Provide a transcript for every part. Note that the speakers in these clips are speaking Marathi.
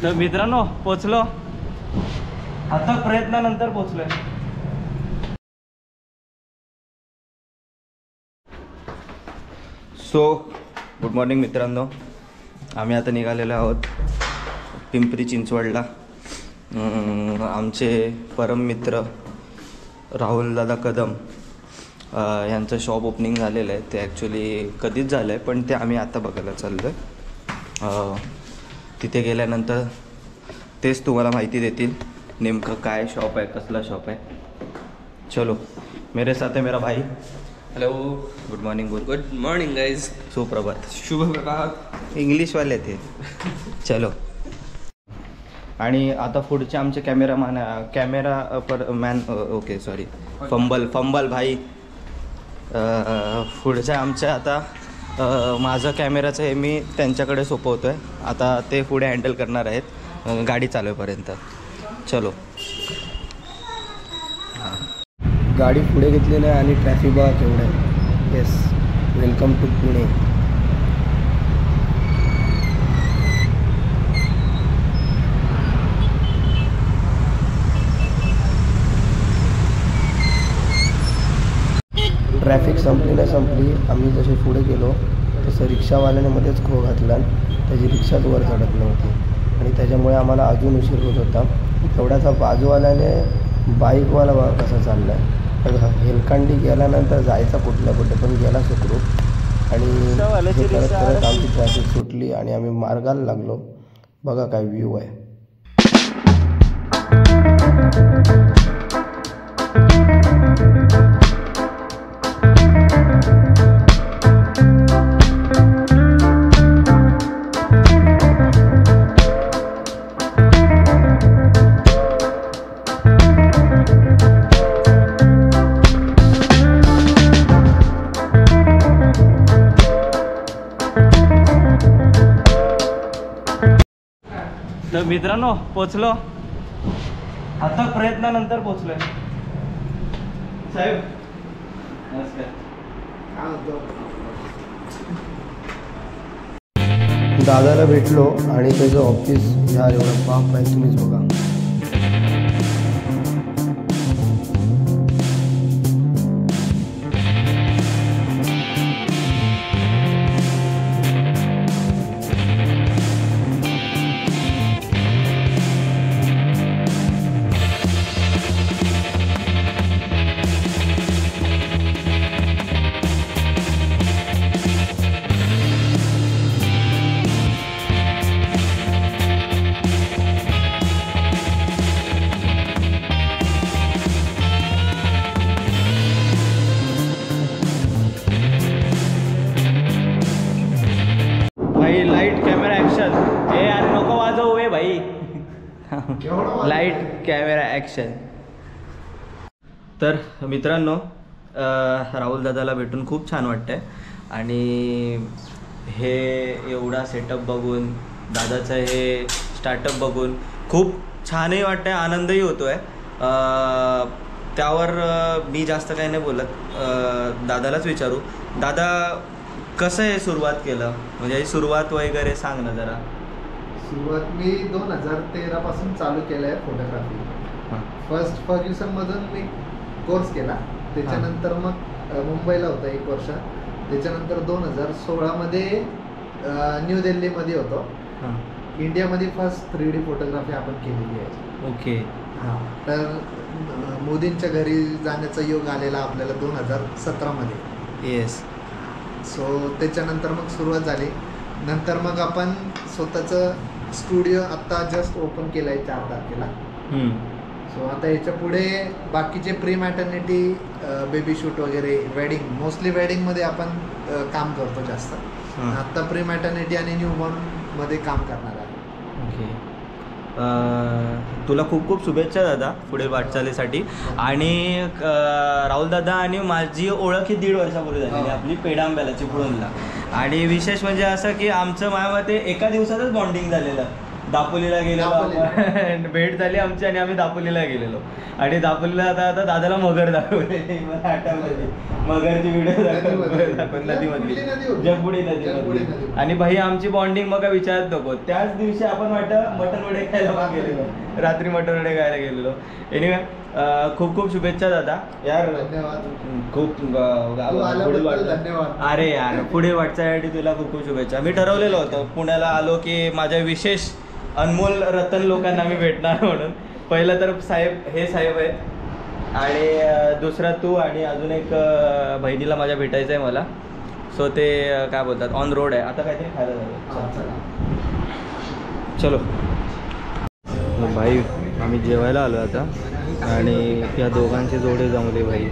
तर मित्रांनो पोचलो आता, प्रयत्नानंतर पोचलोय. सो गुड मॉर्निंग मित्रांनो, आम्ही आता निघालेलो आहोत पिंपरी चिंचवडला. आमचे परम मित्र राहुल दादा कदम यांचं शॉप ओपनिंग झालेलं आहे. ते ॲक्च्युली कधीच झालं आहे, पण ते आम्ही आता बघायला चाललो आहे. तिथे गेल्यानंतर तेच तुम्हाला माहिती देतील नेमकं काय शॉप आहे, कसला शॉप आहे. चलो, मेरे साथ है मेरा भाई. Hello, good morning. Good morning guys. सुप्रभात. शुभ प्रभात. इंग्लिशवाले थे. चलो. आणि आता पुढचे आमचे कॅमेरा पर मॅन, ओके सॉरी, फंबल भाई. पुढच्या आमच्या आता माझं कॅमेराचं हे मी त्यांच्याकडे सोपवतो आहे. आता ते पुढे हँडल करणार आहेत गाडी चालवेपर्यंत. चलो. गाडी पुढे घेतलेली आहे आणि ट्रॅफिक बघा केवढं आहे. Yes, welcome to Pune. Traffic संपली नाही संपली. आम्ही जसे पुढे गेलो तसं रिक्षावाल्याने मध्येच खो घातला. त्याची रिक्षाच वर चढत नव्हती आणि त्याच्यामुळे आम्हाला अजून उशीर होत होता. तेवढ्याचा बाजूवाल्याने बाईकवाला बघा कसा चालला आहे. पण हेलकांडी गेल्यानंतर जायचा कुठल्या कुठे पण गेला सुखरूप. आणि करत करत आमची ट्रॅफिक सुटली आणि आम्ही मार्गाला लागलो. बघा काय व्ह्यू आहे. तर मित्रांनो पोचलो आता, प्रयत्नानंतर पोचलोय. साहेब नमस्कार. दादाला भेटलो आणि त्याचं ऑफिस यार एवढं बाप आहे, तुम्हीच बघा. भाई लाईट कॅमेरा ॲक्शन. हे यार नको वाजवू वे भाई. Light camera action. तर मित्रांनो राहुल दादाला भेटून खूप छान वाटतंय. आणि हे एवढा सेटअप बघून, दादाचं हे स्टार्टअप बघून खूप छानही वाटतंय, आनंदही होतो आहे. त्यावर मी जास्त काही नाही बोलत, दादालाच विचारू. दादा कसं हे सुरुवात केलं, म्हणजे सुरुवात वगैरे सांग ना जरा. सुरुवात मी 2013 पासून चालू केलं आहे फोटोग्राफी. फर्स्ट फर्ग्युसनमधून मी कोर्स केला. त्याच्यानंतर मग मुंबईला होता 1 वर्ष. त्याच्यानंतर 2016 मध्ये न्यू दिल्लीमध्ये होतो. इंडियामध्ये फर्स्ट 3D फोटोग्राफी आपण केलेली आहे. ओके. हां, तर मोदींच्या घरी जाण्याचा योग आलेला आपल्याला 2017 मध्ये. येस. सो त्याच्यानंतर मग सुरुवात झाली. नंतर मग आपण स्वतःचं स्टुडिओ आत्ता जस्ट ओपन केलं आहे 4 तारखेला. सो आता याच्या पुढे बाकीचे प्री मॅटर्निटी, बेबी शूट वगैरे, वेडिंग, मोस्टली वेडिंगमध्ये आपण काम करतो जास्त. आत्ता प्री मॅटर्निटी आणि न्यूबॉर्नमध्ये काम करणार आहे. ओके. तुला खूप खूप शुभेच्छा दादा पुढे वाटचालीसाठी. आणि राहुल दादा आणि माझी ओळख ही 1.5 वर्षापूर्वी झाली आपली पेडांब्याला चिपळूणला. आणि विशेष म्हणजे असं की आमचं माझ्या मते एका दिवसातच बॉन्डिंग झालेलं. दापोलीला गेलेलो आपण. भेट झाली आमची आणि आम्ही दापोलीला गेलेलो. आणि दापोलीला आता दादाला मगर दाखवले. मला आठवलं मगरची व्हिडिओ दाखवली नदीमधली, जगबुडी नदीमधली. आणि भाई आमची बॉन्डिंग मग काय विचारत नको. त्याच दिवशी आपण वाटतं मटण वडे खायला गेलेलो, रात्री मटण वडे खायला गेलेलो. एनिवे खूप खूप शुभेच्छा दादा यार. खूप पुढील अरे यार पुढील वाटचालीसाठी तुला खूप खूप शुभेच्छा. मी ठरवलेलं होतं पुण्याला आलो की माझ्या विशेष अनमोल रतन लोकांना मी भेटणार म्हणून. पहिलं तर हे साहेब आहेत आणि दुसरा तू आणि अजून एक बहिणीला माझ्या भेटायचं आहे मला. सो ते काय बोलतात ऑन रोड आहे आता काहीतरी खायला जाऊ. चलो भाई आम्ही जेवायला आलो आता आणि त्या दोघांचे जोडे जमले भाई.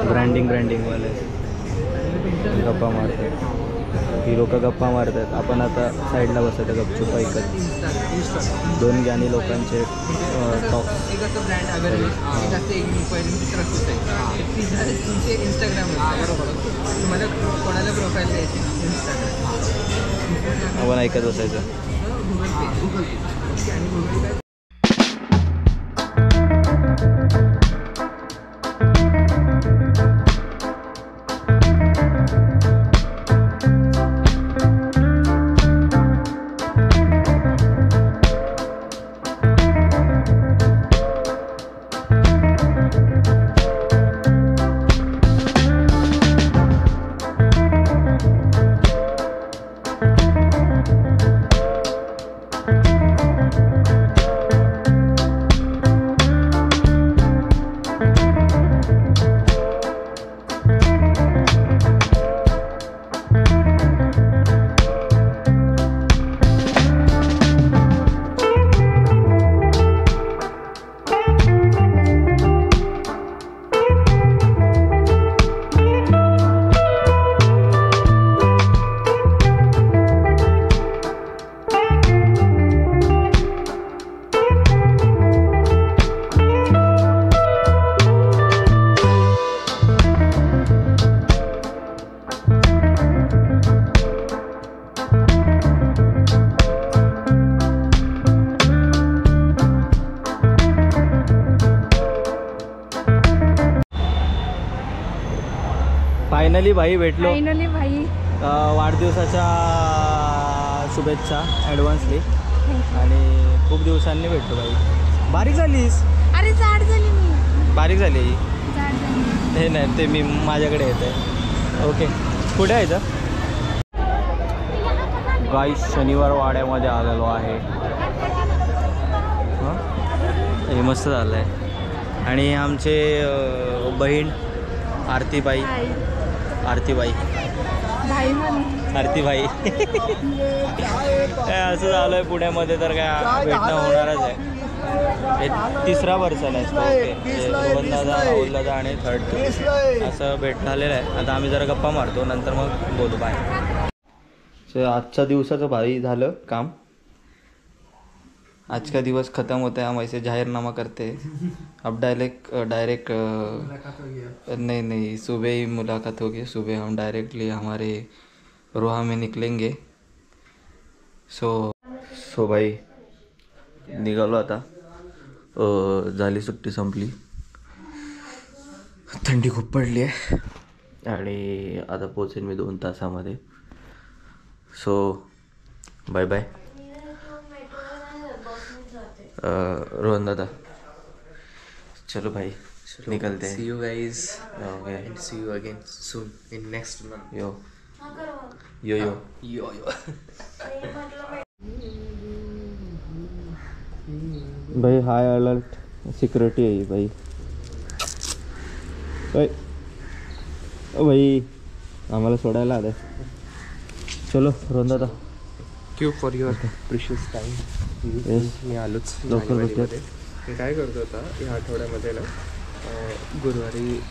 ब्रँडिंगवाले गप्पा मारतात, ही लोक गप्पा मारतात. आपण आता साईडला बसायचं गपचूप ऐकत. दोन ज्ञानी लोकांचे टॉक. आपण ऐकत बसायचं. फायनली भाई भेटलो. फायनली भाई वाढदिवसाच्या शुभेच्छा ॲडव्हान्सली. आणि खूप दिवसांनी भेटतो भाई. बारीक झालीस. अरे जाड झाली मी. बारीक झाली. जाड झाली. हे नाही ते मी माझ्याकडे येत आहे. ओके कुठे आहे इथं गाईस? शनिवार वाड्यामध्ये आलेलो आहे. हे मस्त झालं आहे. आणि आमचे बहीण आरतीबाई. आरतीबाई काय असं झालं आहे पुण्यामध्ये तर काय भेटणं होणारच आहे. हे तिसरा पर्सन आहे. ओके रोहनदादा, राहुलदादा आणि थर्ड असं भेट झालेलं आहे. आता आम्ही जरा गप्पा मारतो नंतर मग बोलू. बाय. आजच्या दिवसाचं भारी झालं काम. आज का दिवस ख़त्म होता है, हम ऐसे जाहिरनामा करते हैं. अब डायरेक्ट नहीं सुबह ही मुलाकात होगी. सुबह हम डायरेक्टली हमारे रोहा में निकलेंगे. सो भाई निघालो आता. झाली सुट्टी संपली. थंडी खूप पडली आहे आणि आता पोचेन मी 2 तासामध्ये. So bye bye. रोहन दादा चलो भाई निकलते हैं. See you guys. Okay. And see you again soon in next month. यो. भाई हाय अलर्ट सिक्युरिटी आहे भाई. भाई आम्हाला सोडायला आलं. चलो रोहन दादा. Thank you for your precious time. मी आलोच जानेवारीमध्ये. मी काय करतो आता या आठवड्यामध्ये ना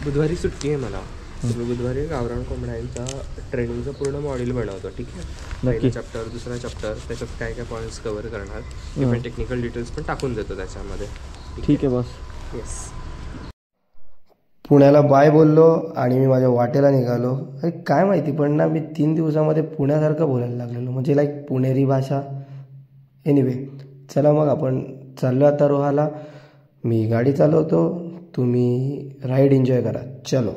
बुधवारी सुट्टी आहे मला. मी बुधवारी गावरान कोंबड्यांचा ट्रेनिंगचं पूर्ण मॉड्यूल बनवतो. ठीक आहे. पहिला चॅप्टर, दुसरा चॅप्टर, त्याच्यात काय काय पॉईंट्स कव्हर करणार. मी पण टेक्निकल डिटेल्स पण टाकून देतो त्याच्यामध्ये. ठीक आहे बॉस. येस. पुण्याला बाय बोललो आणि मी माझ्या वाटेला निघालो. अरे काय माहिती पण ना मी 3 दिवसामध्ये पुण्यासारखं बोलायला लागलेलो. म्हणजे लाईक पुणेरी भाषा. एनिवे चला मग आपण चाललो आता रोहाला. मी गाडी चालवतो, तुम्ही राईड एन्जॉय करा. चलो.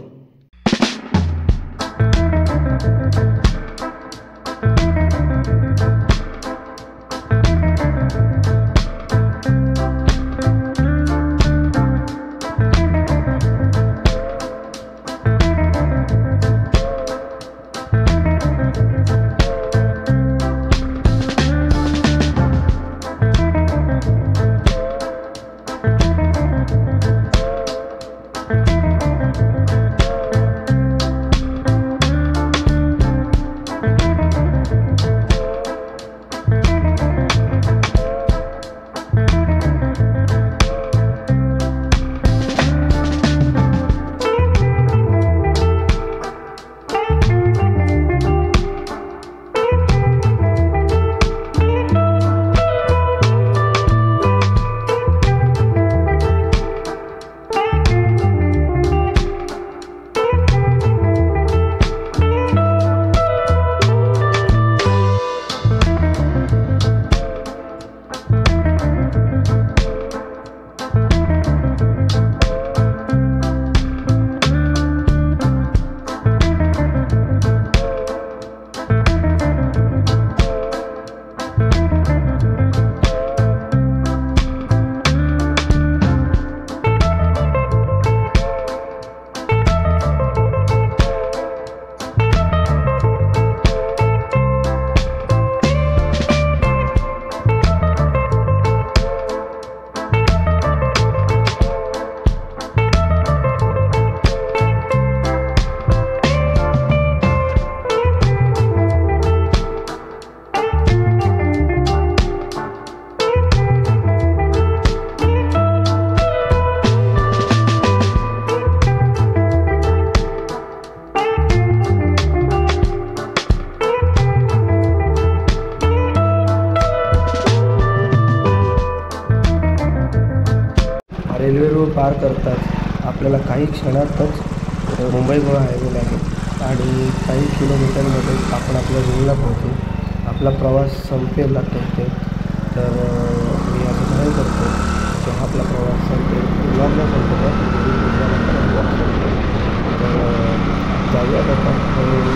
रेल्वे रोड पार करतात आपल्याला काही क्षणातच मुंबई गोवा हायवे लागेल आणि काही किलोमीटरमध्ये आपण आपल्या रूमला पोहोचू. आपला प्रवास संपेल आता इथे. तर मी असं काय करतो की आपला प्रवास संपेल ब्लॉगला संपतो तर जाऊयात आता हळूहळू.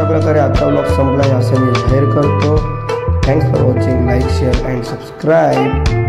प्रकारे आजचा व्लॉग संपला आहे असं मी जाहीर करतो. Thanks for watching. Like share and subscribe.